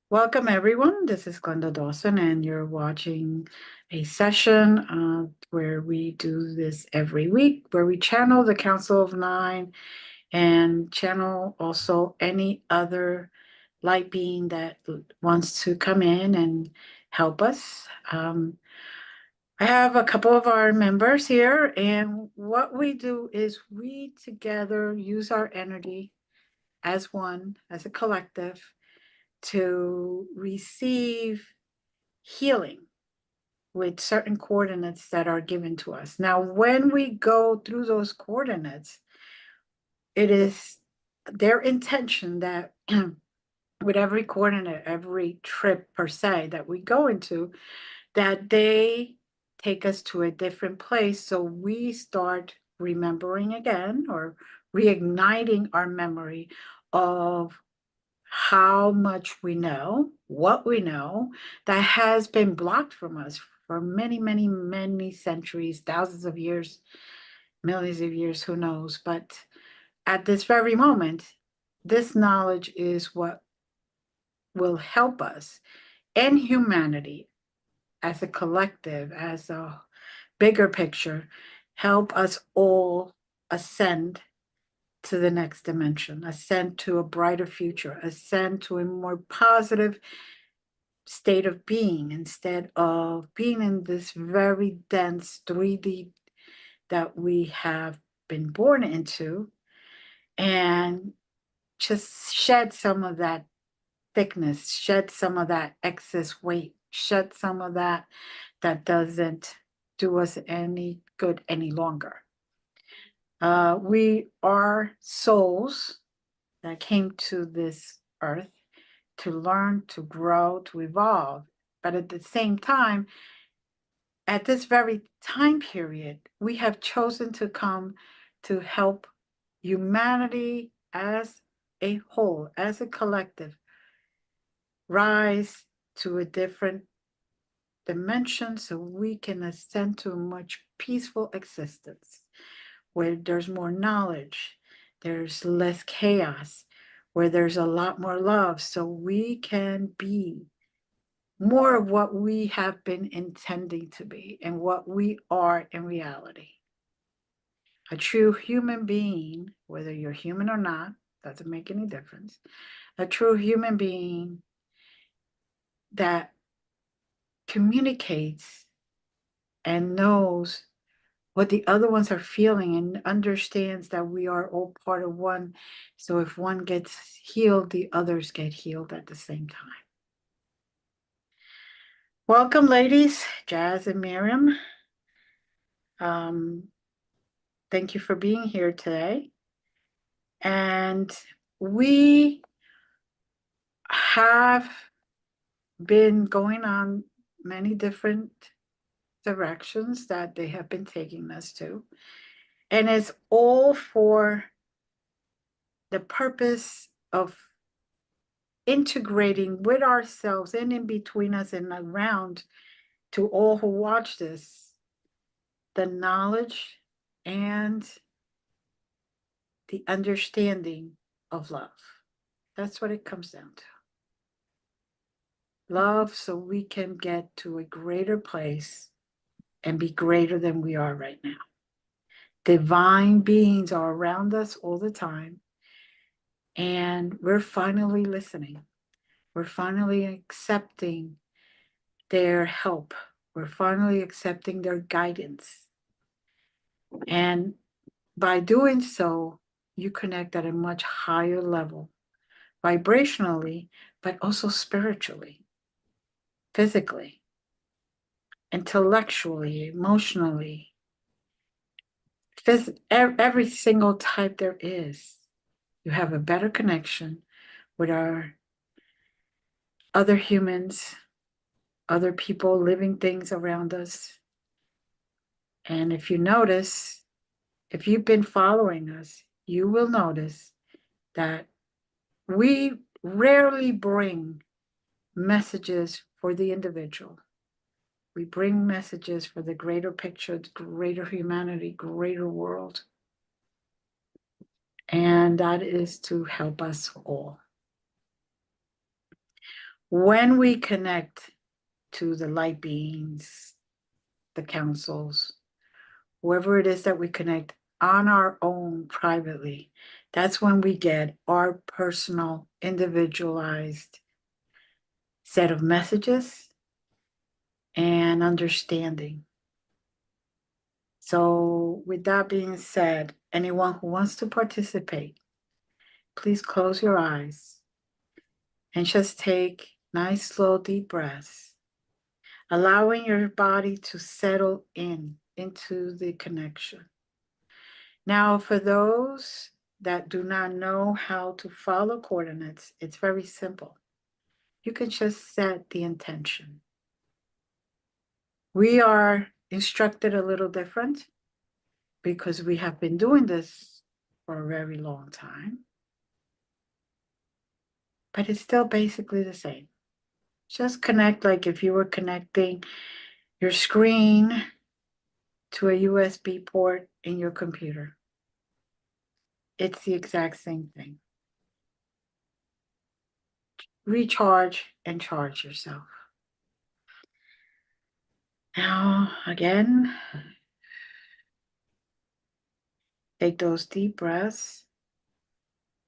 Welcome, everyone. This is Glenda Dawson, and you're watching a session where we do this every week, where we channel the Council of Nine and channel also any other light being that wants to come in and help us. I have a couple of our members here, and what we do is we together use our energy as one, as a collective, to receive healing with certain coordinates that are given to us. Now, when we go through those coordinates, it is their intention that with every coordinate, every trip per se that we go into, that they take us to a different place. So we start remembering again or reigniting our memory of how much we know, what we know, that has been blocked from us for many, many, many centuries, thousands of years, millions of years, who knows. But at this very moment, this knowledge is what will help us and humanity as a collective, as a bigger picture, help us all ascend to the next dimension, ascend to a brighter future, ascend to a more positive state of being instead of being in this very dense 3D that we have been born into, and just shed some of that thickness, shed some of that excess weight, shed some of that that doesn't do us any good any longer. We are souls that came to this earth to learn, to grow, to evolve. But at the same time, at this very time period, we have chosen to come to help humanity as a whole, as a collective, rise to a different dimension so we can ascend to a much peaceful existence where there's more knowledge, there's less chaos, where there's a lot more love, so we can be more of what we have been intending to be and what we are in reality. A true human being, whether you're human or not, doesn't make any difference. A true human being that communicates and knows what the other ones are feeling and understands that we are all part of one. So if one gets healed, the others get healed at the same time. Welcome, ladies, Jazz and Miriam. Um, thank you for being here today. And we have been going on many different directions that they have been taking us to. And it's all for the purpose of integrating with ourselves and in between us and around to all who watch this, the knowledge and the understanding of love. That's what it comes down to. Love so we can get to a greater place and be greater than we are right now. Divine beings are around us all the time, and we're finally listening. We're finally accepting their help. We're finally accepting their guidance. And by doing so, you connect at a much higher level, vibrationally, but also spiritually, physically, intellectually, emotionally, every single type there is. You have a better connection with our other humans, other people, living things around us. And if you notice, if you've been following us, you will notice that we rarely bring messages for the individual. We bring messages for the greater picture, greater humanity, greater world. And that is to help us all. When we connect to the light beings, the councils, whoever it is that we connect on our own privately, that's when we get our personal, individualized set of messages and understanding. So, with that being said, anyone who wants to participate, please close your eyes and just take nice, slow, deep breaths, allowing your body to settle into the connection. Now, for those that do not know how to follow coordinates, it's very simple. You can just set the intention. We are instructed a little different because we have been doing this for a very long time, but it's still basically the same. Just connect like if you were connecting your screen to a USB port in your computer. It's the exact same thing. Recharge and charge yourself. Now, again, take those deep breaths,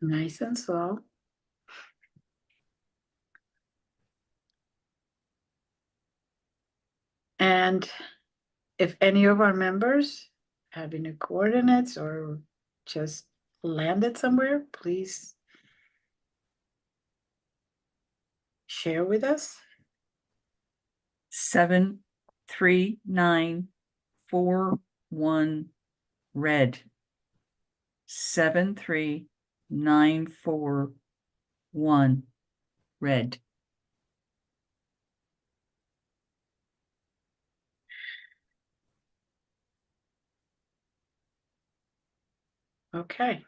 nice and slow. And if any of our members have any coordinates or just landed somewhere, please share with us. 73941 red. 73941 red. Okay.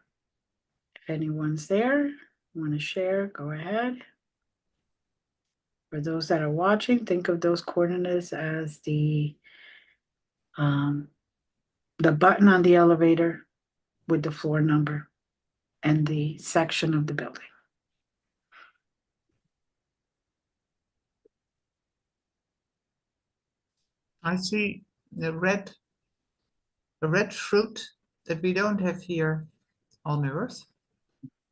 If anyone's there, want to share, go ahead. For those that are watching, think of those coordinates as the button on the elevator with the floor number and the section of the building. I see the red fruit that we don't have here on Earth.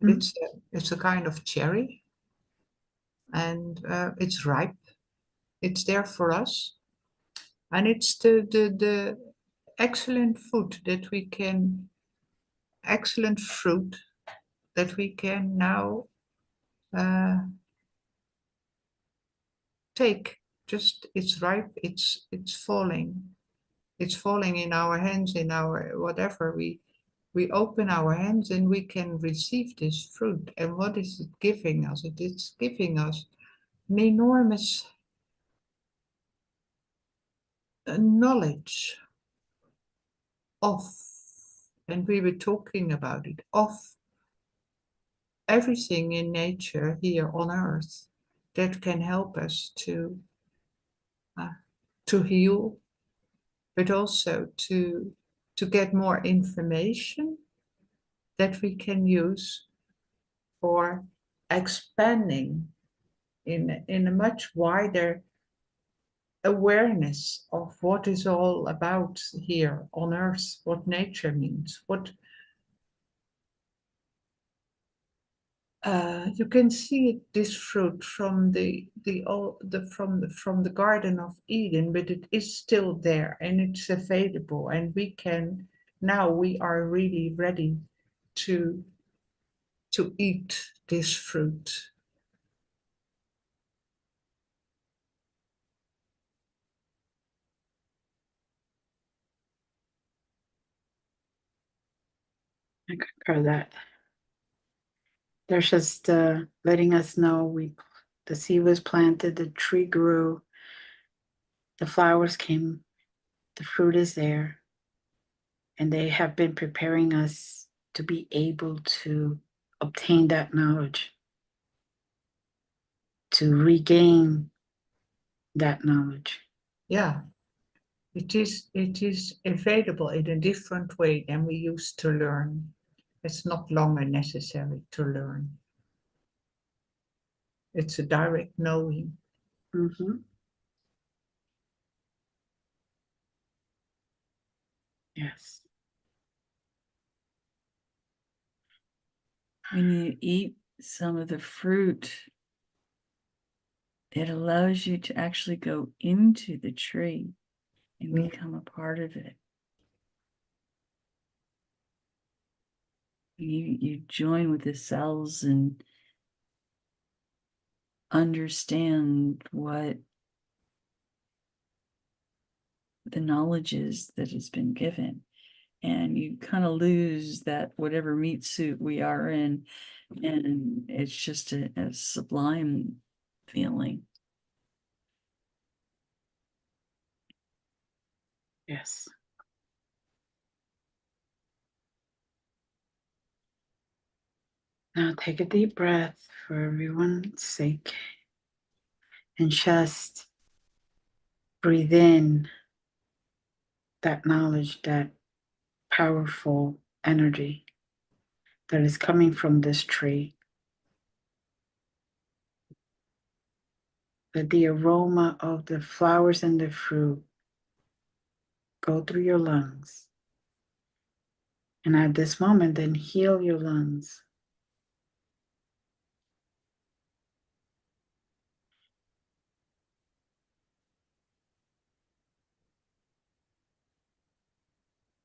It's a kind of cherry, and it's ripe. It's there for us, and it's the excellent fruit that we can now take. Just it's ripe. It's falling. It's falling in our hands, in our whatever we open our hands and we can receive this fruit. And what is it giving us? It is giving us an enormous knowledge of, and we were talking about it, of everything in nature here on Earth that can help us to heal, but also to get more information that we can use for expanding in a much wider awareness of what is all about here on Earth, what nature means, what you can see this fruit from the Garden of Eden, but it is still there and it's available, and we are really ready to eat this fruit. I concur that. They're just letting us know the seed was planted, the tree grew, the flowers came, the fruit is there, and they have been preparing us to be able to obtain that knowledge, to regain that knowledge. Yeah, it is available in a different way than we used to learn. It's not longer necessary to learn. It's a direct knowing. Mm-hmm. Yes. When you eat some of the fruit, it allows you to actually go into the tree and Mm. become a part of it. You join with the cells and understand what the knowledge is that has been given. And you kind of lose that whatever meat suit we are in, and it's just a sublime feeling. Yes. Now take a deep breath for everyone's sake and just breathe in that knowledge, that powerful energy that is coming from this tree. Let the aroma of the flowers and the fruit go through your lungs. And at this moment, then heal your lungs.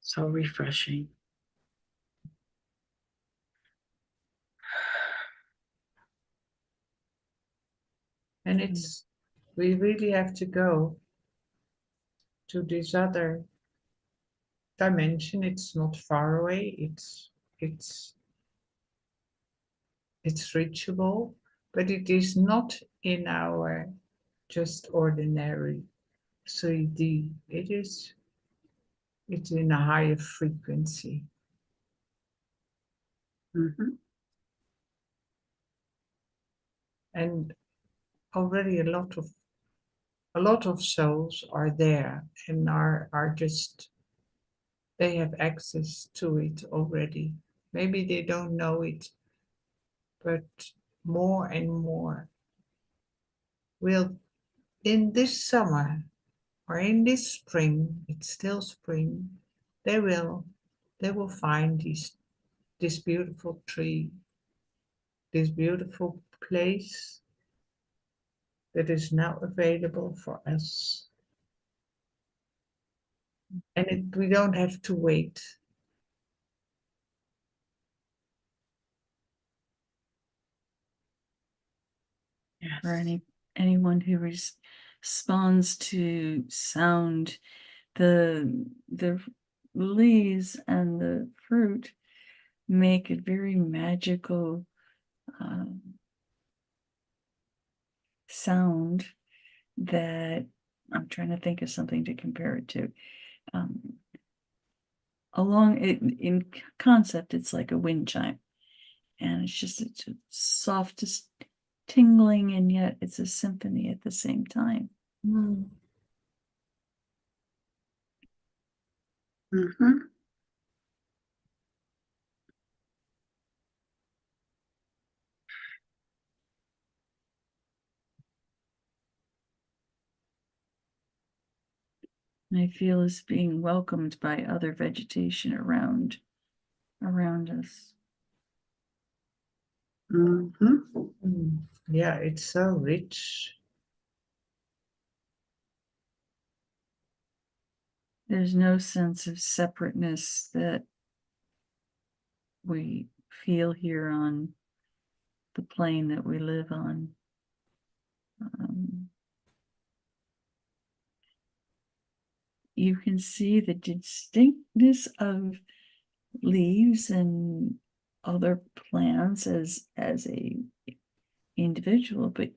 So refreshing. And we really have to go to this other dimension. It's not far away. It's reachable, but it is not in our just ordinary 3D. It's in a higher frequency. Mm-hmm. And already a lot of souls are there and are just, they have access to it already. Maybe they don't know it, but more and more will, in this summer or in this spring, it's still spring, they will find this beautiful tree, this beautiful place that is now available for us. And we don't have to wait. Yes. For anyone who responds to sound, the leaves and the fruit make a very magical sound that I'm trying to think of something to compare it to. Along it in concept, it's like a wind chime, and it's a softest tingling, and yet it's a symphony at the same time. Mm. Mm-hmm. I feel it's being welcomed by other vegetation around us. Mm-hmm. Mm. Yeah, it's so rich. There's no sense of separateness that we feel here on the plane that we live on. You can see the distinctness of leaves and other plants as a individual, but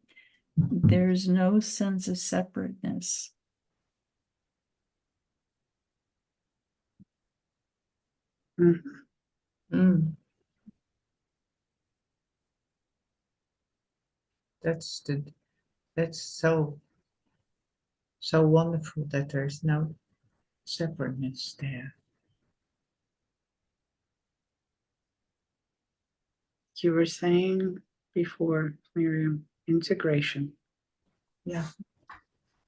there's no sense of separateness. Mm-hmm. Mm. That's so wonderful that there's no separateness there. You were saying before, Miriam. integration. Yeah,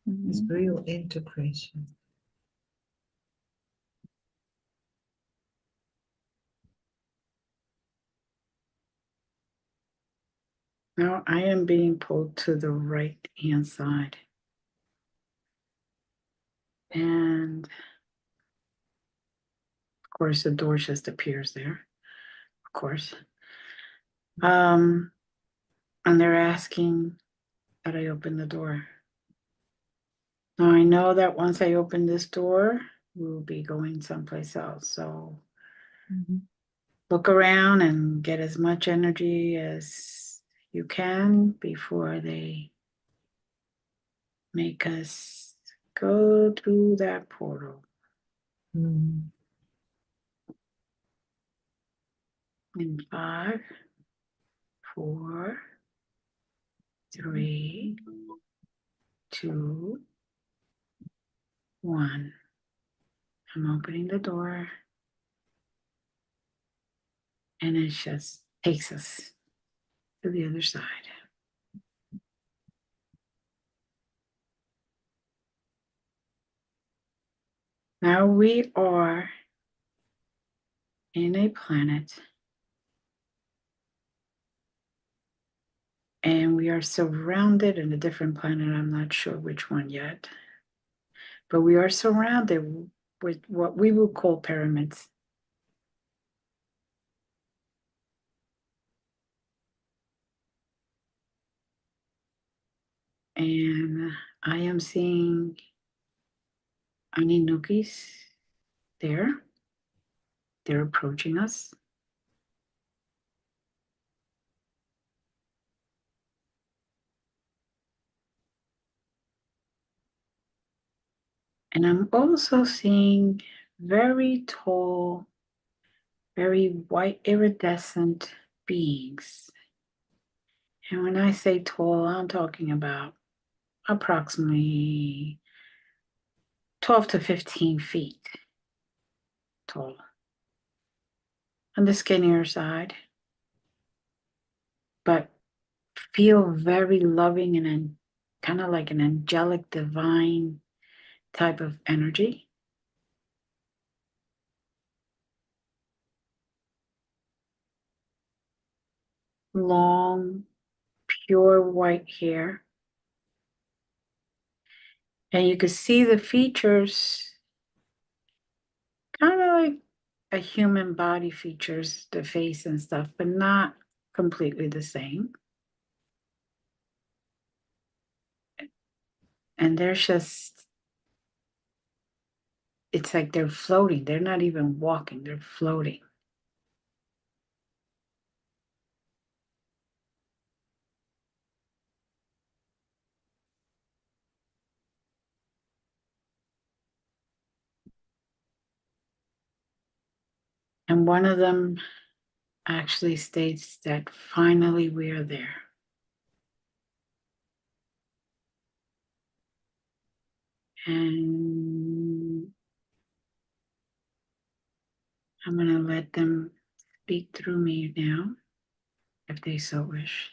it's Mhm. real integration. Now I am being pulled to the right hand side. And of course the door just appears there. Of course. And they're asking that I open the door. Now I know that once I open this door, we'll be going someplace else. So Mhm. look around and get as much energy as you can before they make us go through that portal. Mm. In 5, 4, 3, 2, 1. I'm opening the door, and it just takes us to the other side. Now we are in a planet, and we are surrounded in a different planet. I'm not sure which one yet, but we are surrounded with what we will call pyramids. And I am seeing Aninukis there. They're approaching us. And I'm also seeing very tall, very white iridescent beings. And when I say tall, I'm talking about approximately 12 to 15 feet tall. On the skinnier side, but feel very loving and kind of like an angelic, divine type of energy. Long, pure white hair. And you could see the features kind of like a human body features, the face and stuff, but not completely the same. And there's just, it's like they're floating. They're not even walking, they're floating. And one of them actually states that finally we are there. And I'm going to let them speak through me now, if they so wish.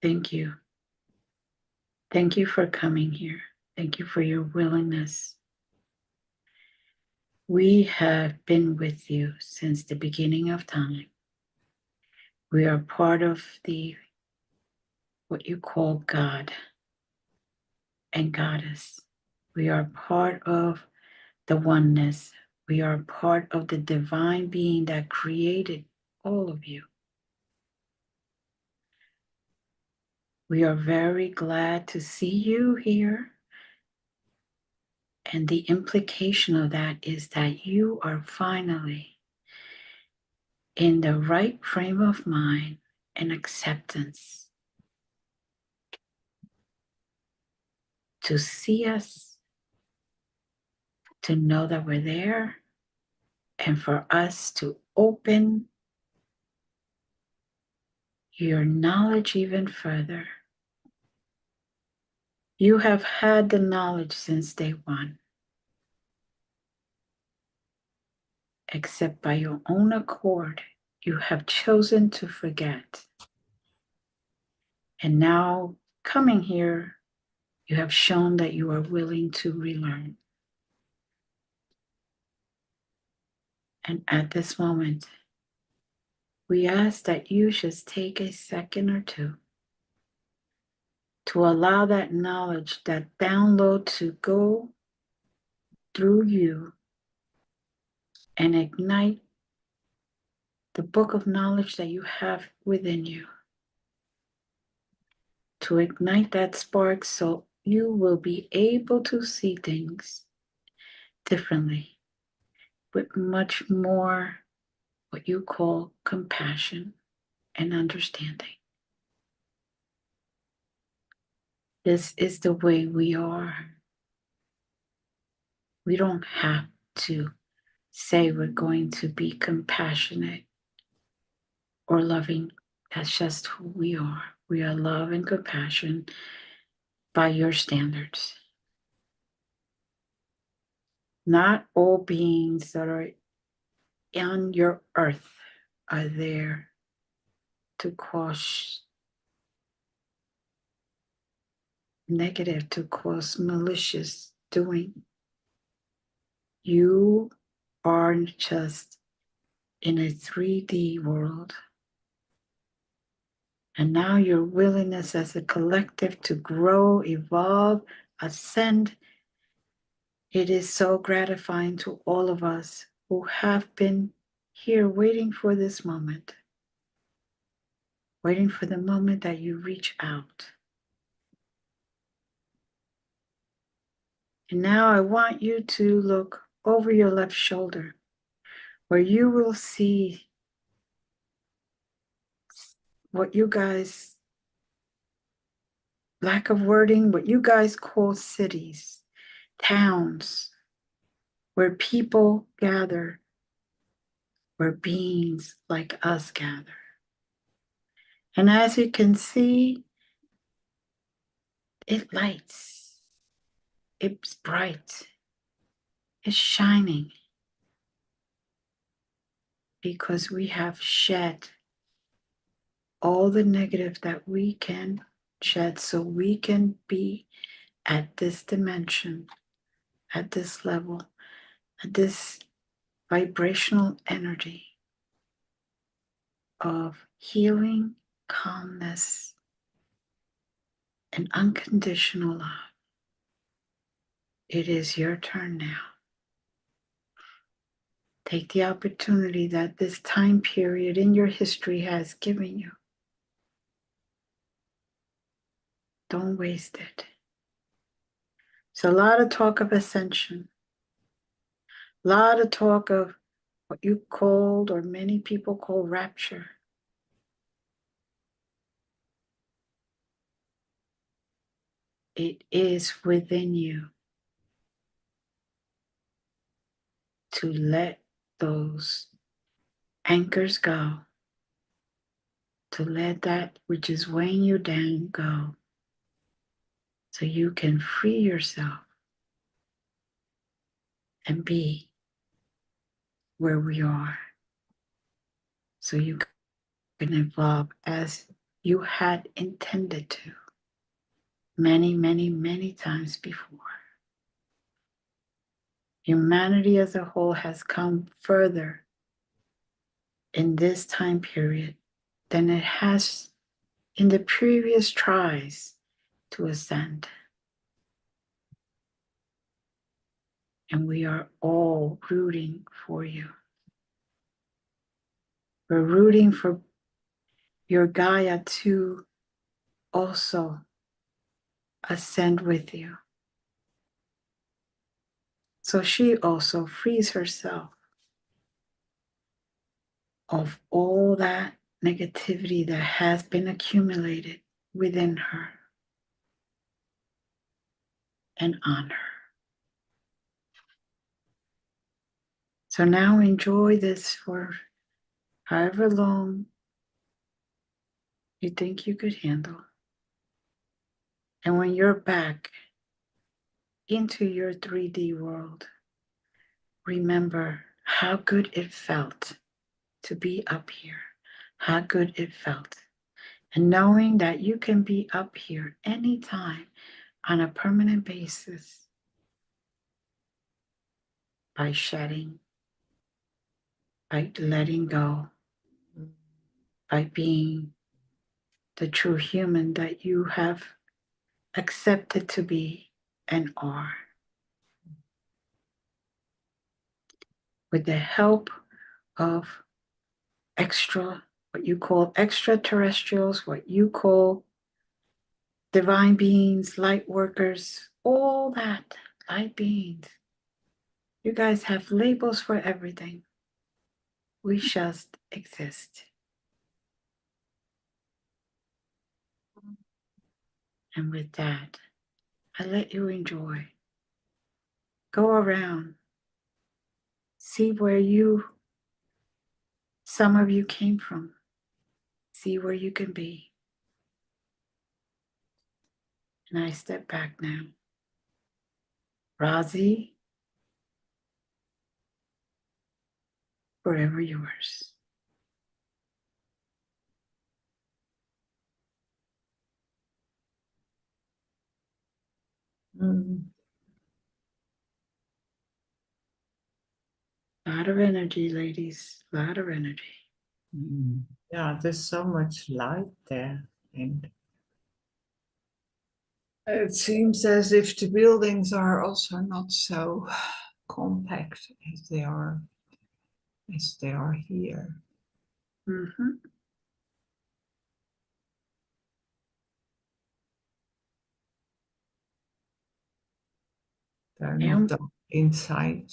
Thank you. Thank you for coming here. Thank you for your willingness. We have been with you since the beginning of time. We are part of the what you call God and Goddess. We are part of the oneness. We are part of the divine being that created all of you. We are very glad to see you here. And the implication of that is that you are finally in the right frame of mind and acceptance to see us, to know that we're there, and for us to open your knowledge even further. You have had the knowledge since day one. except by your own accord, you have chosen to forget. And now, coming here, you have shown that you are willing to relearn. And at this moment, we ask that you just take a second or two to allow that knowledge, that download to go through you and ignite the book of knowledge that you have within you. To ignite that spark so you will be able to see things differently with much more what you call compassion and understanding. This is the way we are. We don't have to say we're going to be compassionate or loving. That's just who we are. We are love and compassion by your standards. Not all beings that are on your earth are there to cause negative, to cause malicious doing. You are just in a 3D world. And now your willingness as a collective to grow, evolve, ascend, it is so gratifying to all of us who have been here waiting for this moment, waiting for the moment that you reach out. And now I want you to look over your left shoulder, where you will see what you guys, lack of wording, what you guys call cities, towns, where people gather, where beings like us gather. And as you can see, it lights, it's bright, it's shining, because we have shed all the negative that we can shed so we can be at this dimension, at this level, at this vibrational energy of healing, calmness, and unconditional love. It is your turn now. Take the opportunity that this time period in your history has given you. Don't waste it. There's a lot of talk of ascension, a lot of talk of what you called, or many people call, rapture. It is within you to let those anchors go, to let that which is weighing you down go, so you can free yourself and be where we are, so you can evolve as you had intended to many, many, many times before. Humanity as a whole has come further in this time period than it has in the previous tries to ascend. And we are all rooting for you. We're rooting for your Gaia to also ascend with you, so she also frees herself of all that negativity that has been accumulated within her and on her. So now enjoy this for however long you think you could handle. And when you're back into your 3D world, remember how good it felt to be up here, how good it felt. And knowing that you can be up here anytime on a permanent basis by shedding, by letting go, by being the true human that you have accepted to be and are. With the help of what you call extraterrestrials, what you call divine beings, light workers, all that, light beings. You guys have labels for everything. We just exist. And with that, I let you enjoy. Go around, see where some of you came from, see where you can be. And I step back now. Razi, forever yours. Mm. A lot of energy, ladies, a lot of energy. Mm. Yeah, there's so much light there, and it seems as if the buildings are also not so compact as they are here. Mm-hmm. They're Yeah. not done inside.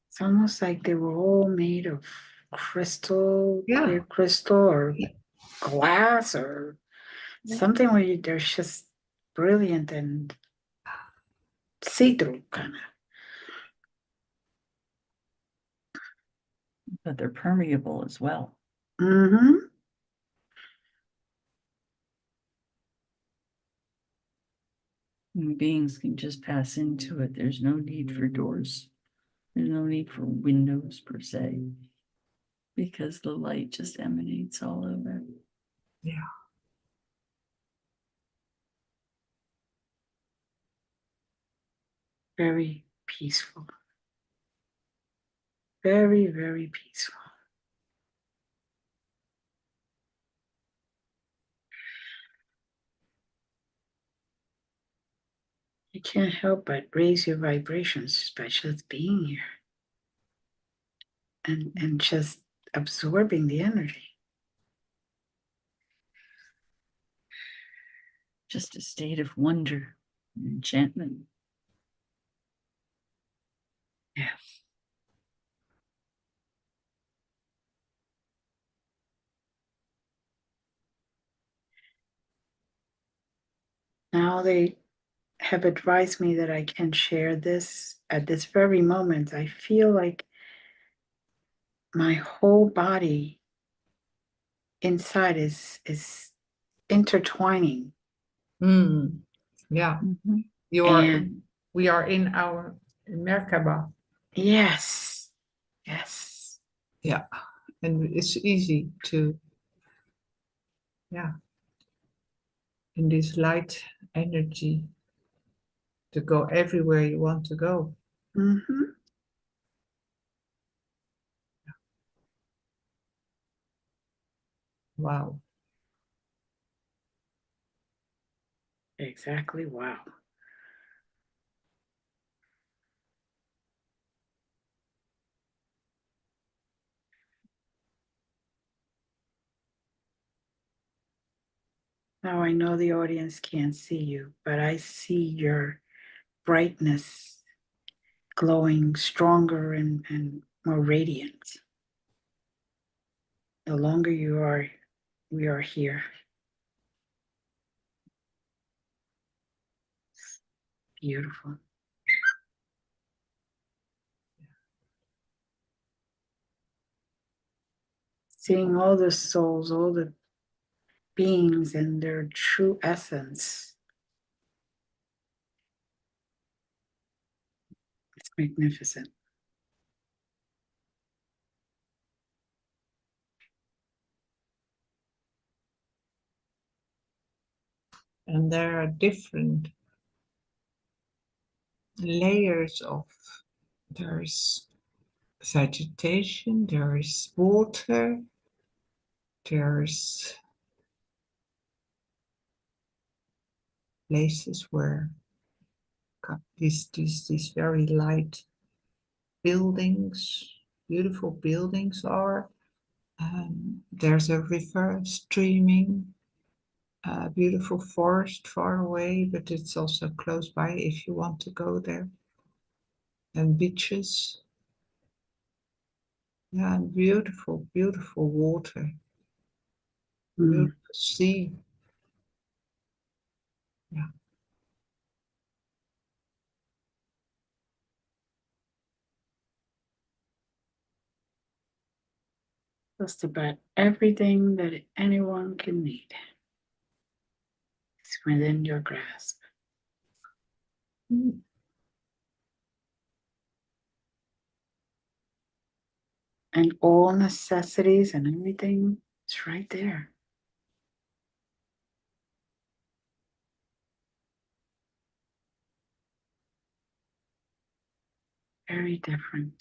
It's almost like they were all made of crystal, Yeah. clear crystal, or glass, or something where they're just brilliant and see-through kind of. But they're permeable as well. Mm-hmm. Human beings can just pass into it. There's no need for doors. There's no need for windows per se, because the light just emanates all over. Yeah. Very peaceful. Very, very peaceful. You can't help but raise your vibrations by just being here and just absorbing the energy. Just a state of wonder and enchantment. Yeah. Now they have advised me that I can share this at this very moment. I feel like my whole body inside is intertwining. Mm. Yeah. Mhm. And We are in our Merkaba. yes, yes. Yeah. And it's easy to, yeah, in this light energy to go everywhere you want to go. Mm-hmm. Wow. Exactly. Wow. Now I know the audience can't see you, but I see your brightness glowing stronger and more radiant. The longer we are here. Beautiful. Seeing all the souls, all the beings in their true essence. Magnificent. And there are different layers of, there's vegetation, there is water, there's places where these very light buildings, beautiful buildings are. There's a river streaming, a beautiful forest far away, but it's also close by if you want to go there. And beaches. Yeah, and beautiful, beautiful water, beautiful sea. Yeah. Just about everything that anyone can need is within your grasp. Mm. And all necessities and everything is right there. Very different.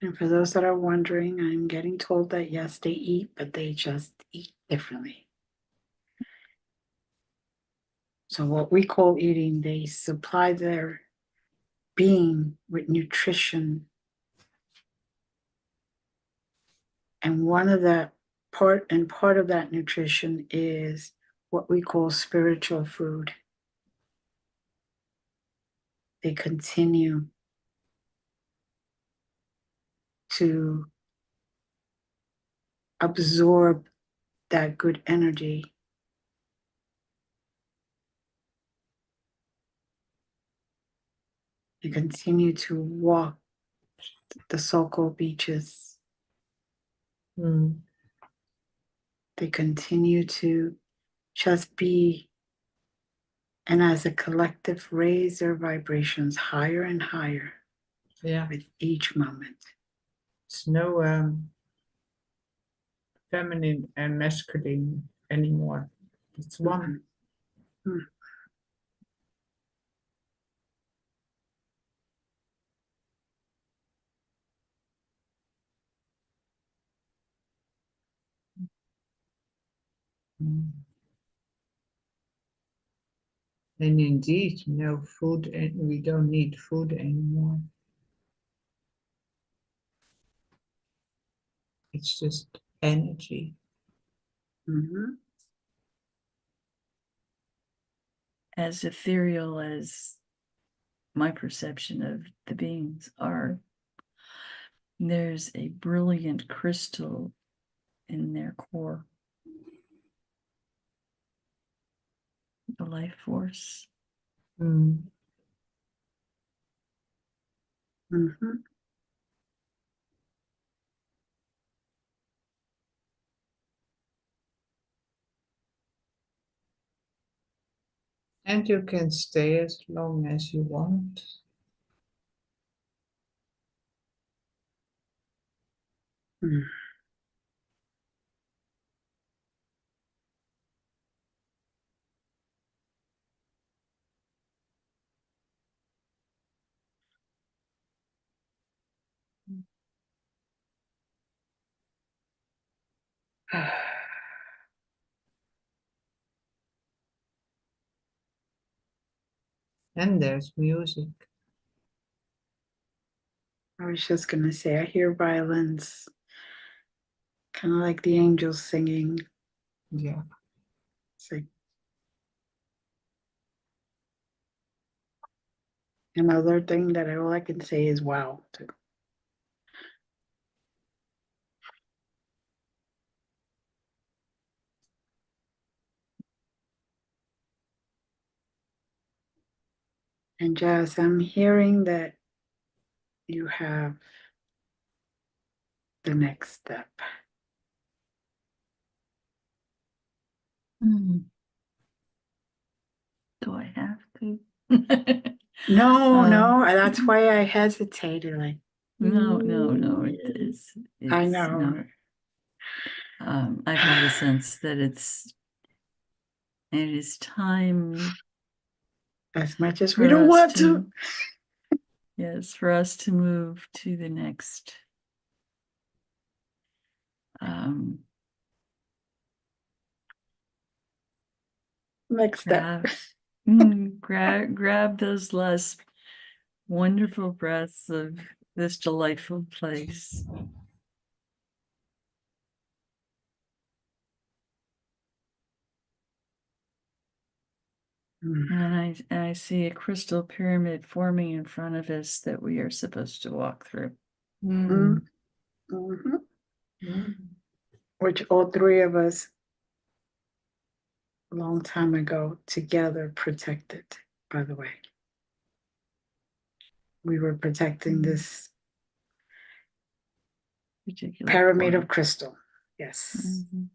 And for those that are wondering, I'm getting told that yes, they eat, but they just eat differently. So what we call eating, they supply their being with nutrition. And one of the part of that nutrition is what we call spiritual food. They continue to absorb that good energy. They continue to walk the so-called beaches. Mm. They continue to just be, and as a collective, raise their vibrations higher and higher. Yeah. With each moment. It's no feminine and masculine anymore. It's one. Mm-hmm. Mm. And indeed, no food, and we don't need food anymore. It's just energy. Mm-hmm. As ethereal as my perception of the beings are, there's a brilliant crystal in their core, the life force. Mm. Mm-hmm. And you can stay as long as you want. Mm. And there's music. I was just gonna say, I hear violins, kind of like the angels singing. Yeah. Sing. Another thing that all I can say is wow. Too. And Jazz, I'm hearing that you have the next step. Mm. Do I have to? No, Um, no, that's why I hesitated. Like, No, it's I no. know. I've had a sense that it is time As much as we for don't us want to, to. yes, for us to move to the next Next step. grab those last wonderful breaths of this delightful place. And I see a crystal pyramid forming in front of us that we are supposed to walk through. Mm. Mhm. Mm. Which all three of us, a long time ago, together protected, by the way. We were protecting this Particular pyramid portal. of crystal. Yes. Mhm.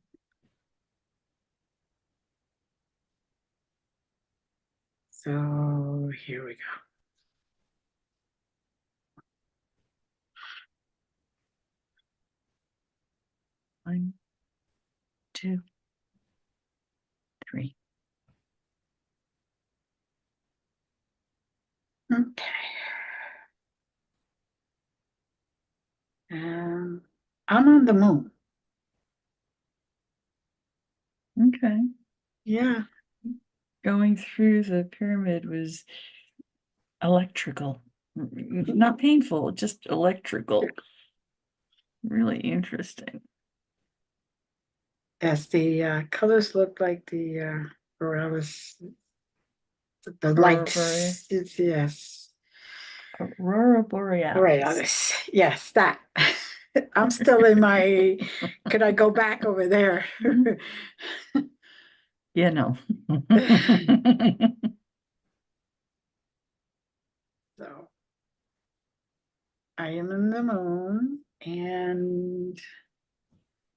So here we go. 1, 2, 3. Okay. I'm on the moon. Okay. Yeah. Going through the pyramid was electrical, not painful, just electrical. Really interesting. Yes, the colors look like the Borealis, the Aurora lights. Yes. Aurora Borealis. Borealis. Yes, that. I'm still in my, could I go back over there? Yeah, no. So I am in the moon, and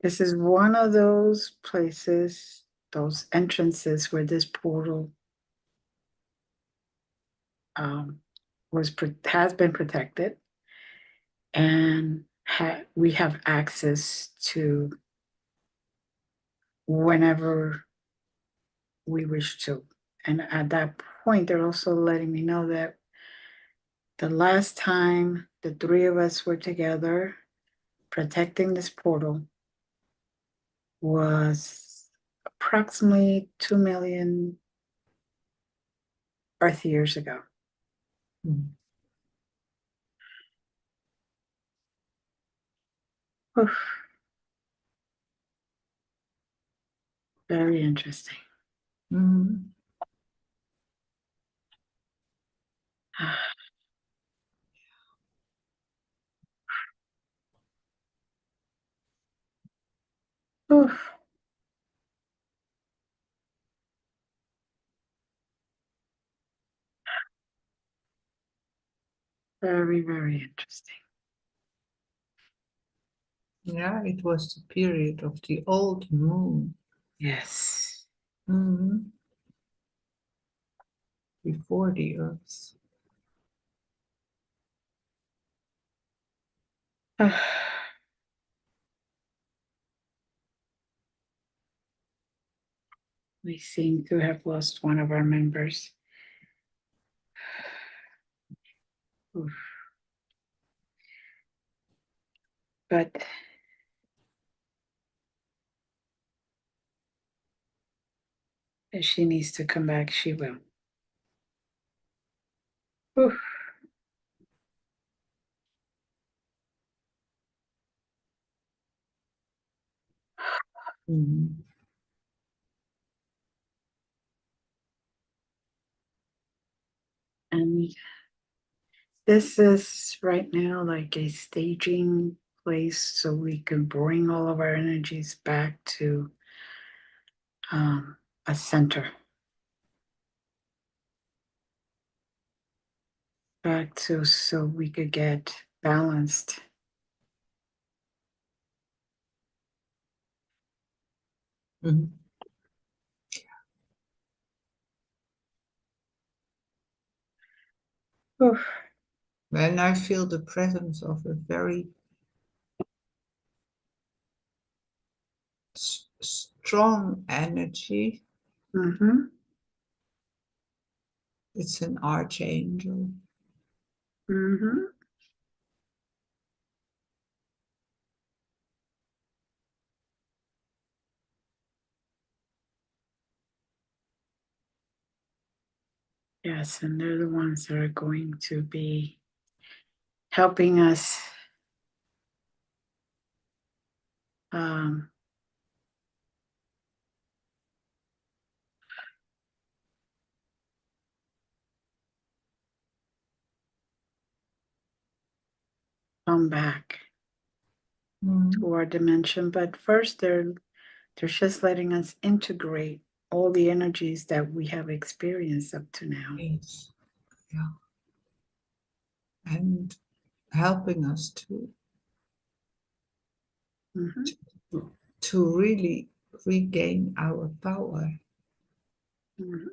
this is one of those places, those entrances where this portal has been protected, and we have access to whenever we wish to. And at that point, they're also letting me know that the last time the three of us were together protecting this portal was approximately 2 million Earth years ago. Mm. Oof. Very interesting. Mm. Oof. Very, very interesting. Yeah, it was the period of the old moon. Yes. Mm. Before the Earth. We seem to have lost one of our members. Oof. But if she needs to come back, she will. Oof. Mm. And this is right now like a staging place so we can bring all of our energies back to a center, back to so we could get balanced. Mm. Oof. And I feel the presence of a very strong energy. Mm-hmm. It's an archangel. Mm-hmm. Yes, and they're the ones that are going to be helping us um, come back to our dimension. But first, they're just letting us integrate all the energies that we have experienced up to now. Yes. Yeah. And helping us Mm-hmm. to really regain our power. Mm-hmm.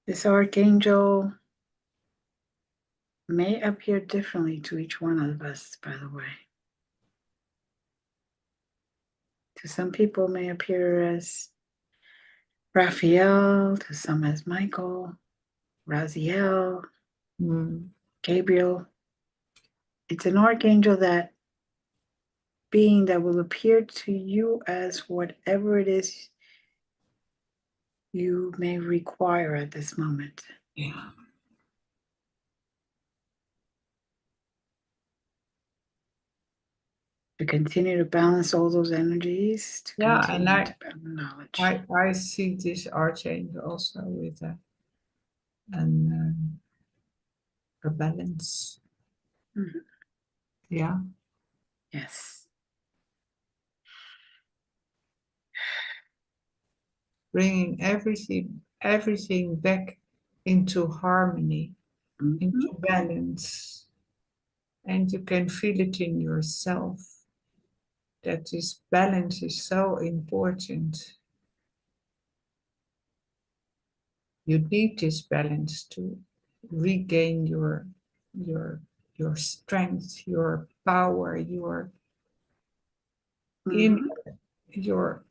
This archangel may appear differently to each one of us, by the way. To some people may appear as Raphael, to some as Michael, Raziel, Gabriel. It's an archangel that being that will appear to you as whatever it is you may require at this moment. Yeah. To continue to balance all those energies, to Yeah, continue and to balance knowledge. I see this archangel also with an, a balance. Mhm. Yeah. Yes. Bringing everything back into harmony, Mhm. into balance. And you can feel it in yourself that this balance is so important. You need this balance to regain your your strength, your power, your in Mhm. your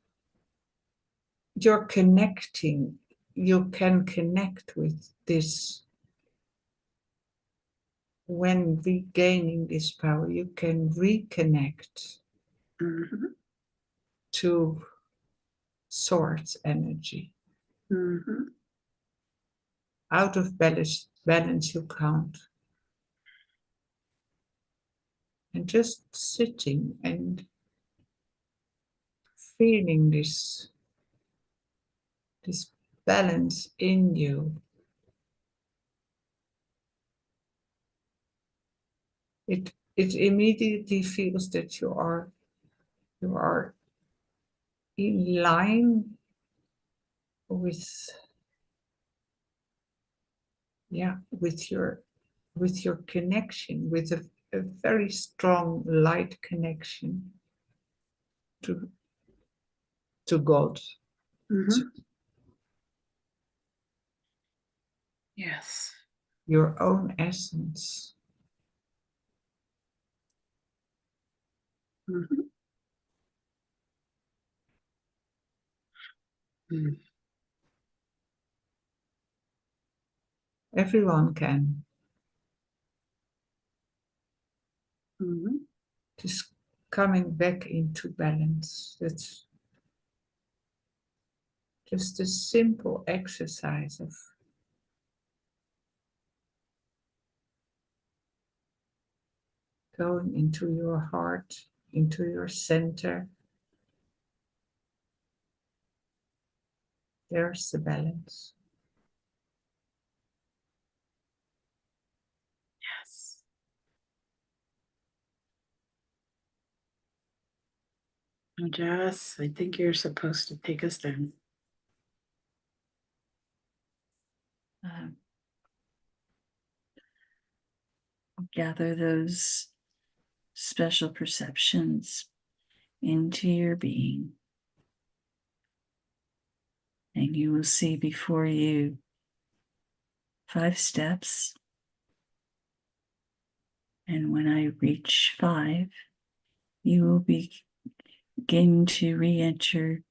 you're connecting. You can connect with this. When regaining this power, you can reconnect Mhm. to source energy. Mhm. Out of balance you can't. And just sitting and feeling this balance in you. It immediately feels that you are in line with with your connection, with a very strong light connection to God, to Mhm. Yes. your own essence. Mhm. Mhm. Everyone can. Mhm. Just coming back into balance. That's just a simple exercise of going into your heart, into your center. There's the balance. Yes. Jess, I think you're supposed to take us then. Um, gather those special perceptions into your being. And you will see before you 5 steps. And when I reach 5, you will begin to re-enter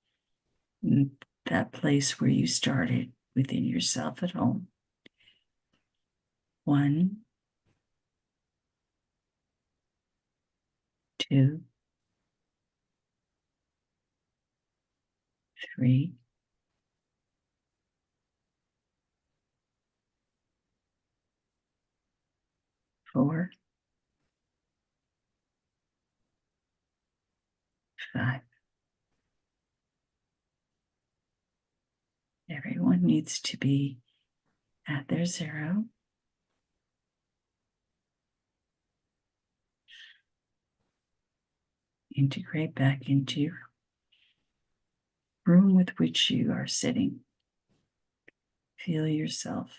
that place where you started within yourself at home. 1, 2, 3, 4, 5. Everyone needs to be at their 0. Integrate back into your room with which you are sitting. Feel yourself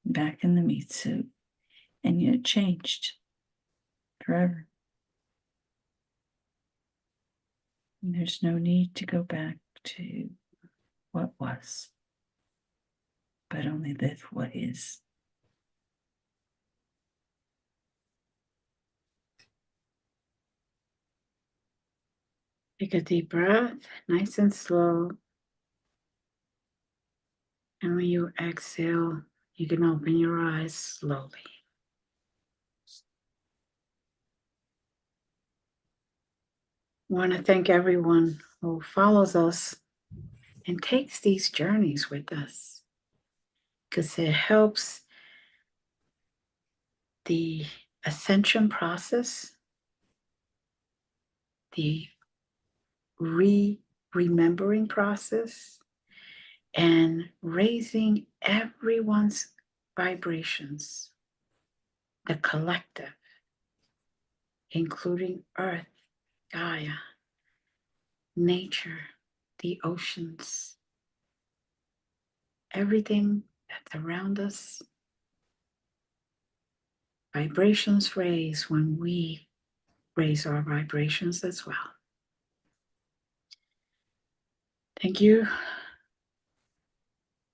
back in the meat suit, and yet changed forever. And there's no need to go back to what was, but only live what is. Take a deep breath, nice and slow. And when you exhale, you can open your eyes slowly. I want to thank everyone who follows us and takes these journeys with us, because it helps the ascension process, the remembering process, and raising everyone's vibrations, the collective, including Earth, Gaia, nature, the oceans, everything that's around us. Vibrations raise when we raise our vibrations as well. Thank you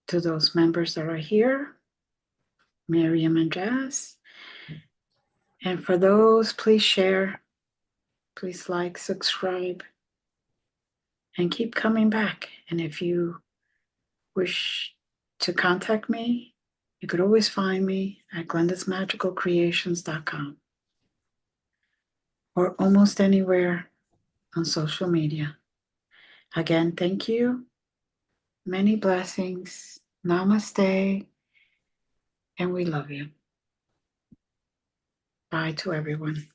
to those members that are here, Miriam and Jazz. And for those, please share, please like, subscribe, and keep coming back. And if you wish to contact me, you could always find me at glendasmagicalcreations.com or almost anywhere on social media. Again, thank you. Many blessings. Namaste. And we love you. Bye to everyone.